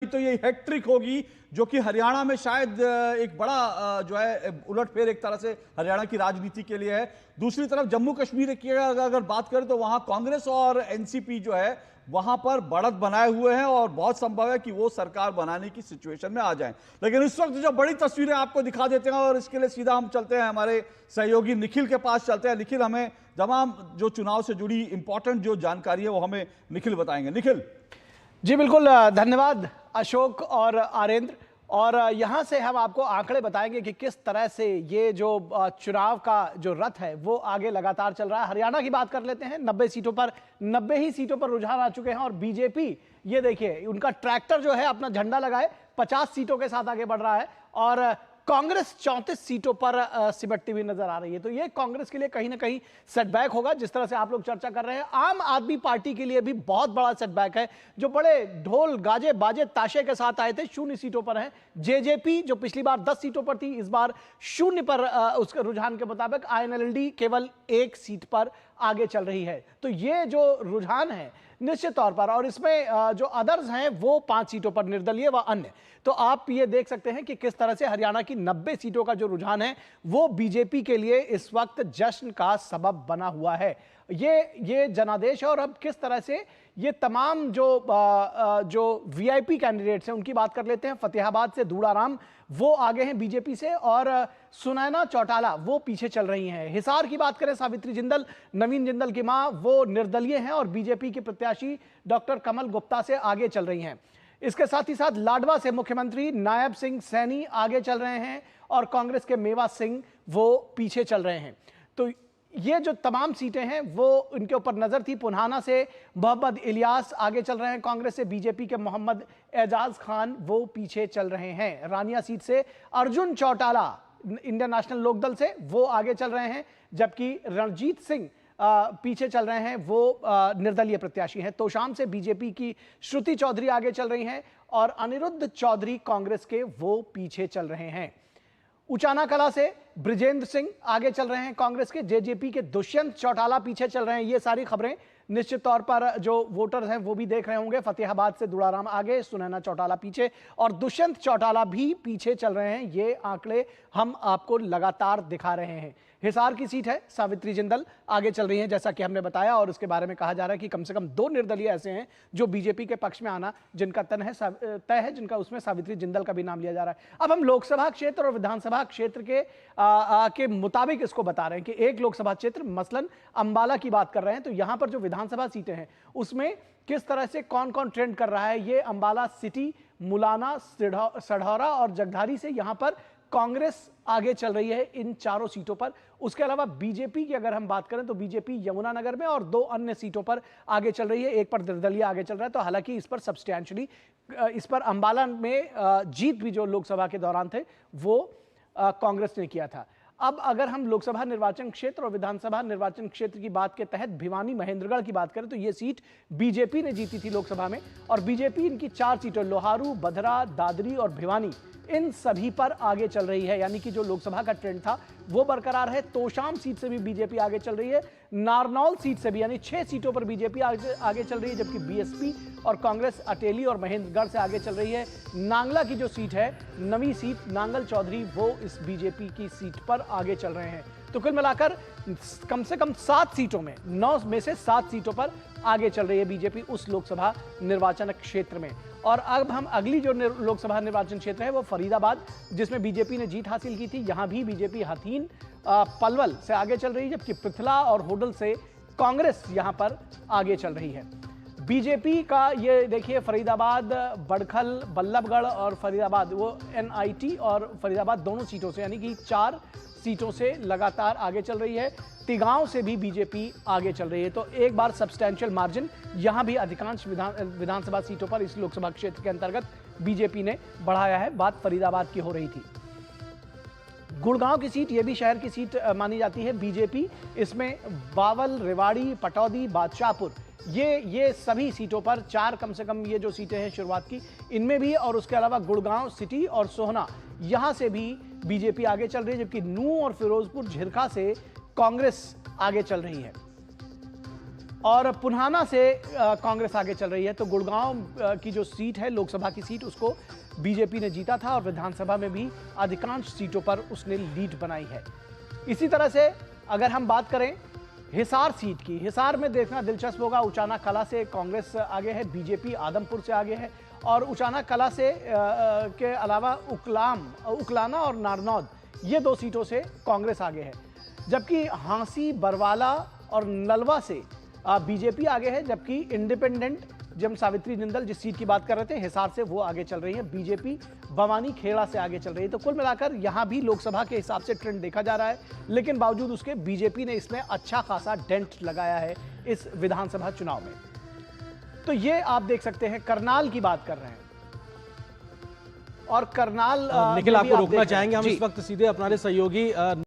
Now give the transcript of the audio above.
तो ये हैट्रिक होगी जो कि हरियाणा में शायद एक बड़ा जो है उलटफेर एक तरह से हरियाणा की राजनीति के लिए है। दूसरी तरफ जम्मू कश्मीर की अगर बात करें तो वहां कांग्रेस और एनसीपी जो है वहां पर बढ़त बनाए हुए हैं और बहुत संभव है कि वो सरकार बनाने की सिचुएशन में आ जाएं। लेकिन इस वक्त जो बड़ी तस्वीरें आपको दिखा देते हैं और इसके लिए सीधा हम चलते हैं हमारे सहयोगी निखिल के पास चलते हैं। निखिल, हमें तमाम जो चुनाव से जुड़ी इंपॉर्टेंट जो जानकारी है वो हमें निखिल बताएंगे। निखिल जी बिल्कुल, धन्यवाद अशोक और आरेंद्र। और यहाँ से हम आपको आंकड़े बताएंगे कि किस तरह से ये जो चुनाव का जो रथ है वो आगे लगातार चल रहा है। हरियाणा की बात कर लेते हैं। 90 ही सीटों पर रुझान आ चुके हैं और बीजेपी, ये देखिए उनका ट्रैक्टर जो है अपना झंडा लगाए 50 सीटों के साथ आगे बढ़ रहा है और कांग्रेस 34 सीटों पर सिमटती हुई नजर आ रही है। तो ये कांग्रेस के लिए कहीं ना कहीं सेटबैक होगा, जिस तरह से आप लोग चर्चा कर रहे हैं। आम आदमी पार्टी के लिए भी बहुत बड़ा सेटबैक है, जो बड़े ढोल गाजे बाजे ताशे के साथ आए थे, 0 सीटों पर है। जेजेपी जो पिछली बार 10 सीटों पर थी, इस बार 0 पर उसके रुझान के मुताबिक। आईएनएलडी केवल 1 सीट पर आगे चल रही है। तो ये जो रुझान है निश्चित तौर पर, और इसमें जो अदर्स हैं वो 5 सीटों पर, निर्दलीय व अन्य। तो आप ये देख सकते हैं कि किस तरह से हरियाणा की 90 सीटों का जो रुझान है वो बीजेपी के लिए इस वक्त जश्न का सबब बना हुआ है। ये जनादेश है। और अब किस तरह से ये तमाम जो वीआईपी कैंडिडेट्स हैं उनकी बात कर लेते हैं। फतेहाबाद से दूड़ाराम वो आगे हैं बीजेपी से, और सुनैना चौटाला वो पीछे चल रही हैं। हिसार की बात करें, सावित्री जिंदल, नवीन जिंदल की मां, वो निर्दलीय हैं और बीजेपी के प्रत्याशी डॉक्टर कमल गुप्ता से आगे चल रही हैं। इसके साथ ही साथ लाडवा से मुख्यमंत्री नायब सिंह सैनी आगे चल रहे हैं और कांग्रेस के मेवा सिंह वो पीछे चल रहे हैं। तो ये जो तमाम सीटें हैं वो उनके ऊपर नजर थी। पुन्हाना से मोहम्मद इलियास आगे चल रहे हैं कांग्रेस से, बीजेपी के मोहम्मद एजाज खान वो पीछे चल रहे हैं। रानिया सीट से अर्जुन चौटाला इंडियन नेशनल लोकदल से वो आगे चल रहे हैं, जबकि रणजीत सिंह पीछे चल रहे हैं, वो निर्दलीय प्रत्याशी हैं। तोशाम से बीजेपी की श्रुति चौधरी आगे चल रही हैं और अनिरुद्ध चौधरी कांग्रेस के वो पीछे चल रहे हैं। उचाना कला से ब्रिजेंद्र सिंह आगे चल रहे हैं कांग्रेस के, जेजेपी के दुष्यंत चौटाला पीछे चल रहे हैं। ये सारी खबरें निश्चित तौर पर जो वोटर्स हैं वो भी देख रहे होंगे। फतेहाबाद से दुड़ाराम आगे, सुनैना चौटाला पीछे और दुष्यंत चौटाला भी पीछे चल रहे हैं। ये आंकड़े हम आपको लगातार दिखा रहे हैं। हिसार की सीट है, सावित्री जिंदल आगे चल रही हैं जैसा कि हमने बताया, और उसके बारे में कहा जा रहा है कि कम से कम 2 निर्दलीय ऐसे हैं जो बीजेपी के पक्ष में आना जिनका तय है, जिनका उसमें सावित्री जिंदल का भी नाम लिया जा रहा है। अब हम लोकसभा क्षेत्र और विधानसभा क्षेत्र के मुताबिक इसको बता रहे हैं कि एक लोकसभा क्षेत्र मसलन अंबाला की बात कर रहे हैं, तो यहां पर जो विधानसभा सीटें हैं उसमें किस तरह से कौन कौन ट्रेंड कर रहा है। ये अंबाला सिटी, मुलाना, सढौरा और जगधारी से यहां पर कांग्रेस आगे चल रही है इन 4 सीटों पर। उसके अलावा बीजेपी की अगर हम बात करें तो बीजेपी यमुनानगर में और 2 अन्य सीटों पर आगे चल रही है। एक पर निर्दलीय आगे चल रहा है। तो हालांकि इस पर सब्सटैंशियली, इस पर अंबाला में जीत भी जो लोकसभा के दौरान थे वो कांग्रेस ने किया था। अब अगर हम लोकसभा निर्वाचन क्षेत्र और विधानसभा निर्वाचन क्षेत्र की बात के तहत भिवानी महेंद्रगढ़ की बात करें तो यह सीट बीजेपी ने जीती थी लोकसभा में, और बीजेपी इनकी 4 सीटों लोहारू, बधरा, दादरी और भिवानी इन सभी पर आगे चल रही है। यानी कि जो लोकसभा का ट्रेंड था वो बरकरार है। तोशाम सीट से भी बीजेपी आगे चल रही है। नारनौल सीट से भी, यानी 6 सीटों पर बीजेपी आगे चल रही है, जबकि बीएसपी और कांग्रेस अटेली और महेंद्रगढ़ से आगे चल रही है। नांगला की जो सीट है, नवी सीट, नांगल चौधरी वो इस बीजेपी की सीट पर आगे चल रहे हैं। तो कुल मिलाकर कम से कम 7 सीटों में, 9 में से 7 सीटों पर आगे चल रही है बीजेपी उस लोकसभा निर्वाचन क्षेत्र में। और अब हम अगली जो लोकसभा निर्वाचन क्षेत्र है वो फरीदाबाद, जिसमें बीजेपी ने जीत हासिल की थी। यहां भी बीजेपी हथीन, पलवल से आगे चल रही है, जबकि पृथला और होडल से कांग्रेस यहां पर आगे चल रही है। बीजेपी का ये देखिए, फरीदाबाद, बड़खल, बल्लभगढ़ और फरीदाबाद, वो एनआईटी और फरीदाबाद दोनों सीटों से, यानी कि 4 सीटों से लगातार आगे चल रही है। तिगांव से भी बीजेपी आगे चल रही है। तो एक बार सब्सटैंशियल मार्जिन यहां भी अधिकांश विधानसभा सीटों पर इस लोकसभा क्षेत्र के अंतर्गत बीजेपी ने बढ़ाया है। बात फरीदाबाद की हो रही थी। गुड़गांव की सीट, ये भी शहर की सीट मानी जाती है बीजेपी, इसमें बावल, रेवाड़ी, पटौदी, बादशाहपुर, ये सभी सीटों पर 4 कम से कम ये जो सीटें हैं शुरुआत की, इनमें भी, और उसके अलावा गुड़गांव सिटी और सोहना, यहां से भी बीजेपी आगे चल रही है, जबकि नूंह और फिरोजपुर, झिरका से कांग्रेस आगे चल रही है। और पुन्हाना से कांग्रेस आगे चल रही है। तो गुड़गांव की जो सीट है, लोकसभा की सीट, उसको बीजेपी ने जीता था और विधानसभा में भी अधिकांश सीटों पर उसने लीड बनाई है। इसी तरह से अगर हम बात करें हिसार सीट की, हिसार में देखना दिलचस्प होगा। उचाना कला से कांग्रेस आगे है, बीजेपी आदमपुर से आगे है और उचाना कला से के अलावा उकलाना और नारनौद, ये 2 सीटों से कांग्रेस आगे है। जबकि हांसी, बरवाला और नलवा से बीजेपी आगे है, जबकि इंडिपेंडेंट जब सावित्री जिंदल जिस सीट की बात कर रहे थे हिसार से, वो आगे चल रही है। बीजेपी भवानी खेड़ा से आगे चल रही है। तो कुल मिलाकर यहां भी लोकसभा के हिसाब से ट्रेंड देखा जा रहा है, लेकिन बावजूद उसके बीजेपी ने इसमें अच्छा खासा डेंट लगाया है इस विधानसभा चुनाव में। तो ये आप देख सकते हैं, करनाल की बात कर रहे हैं और करनाल निखिल, में भी आपको आप रोकना देख रहे हैं। चाहेंगे हम जी। इस वक्त सीधे अपने सहयोगी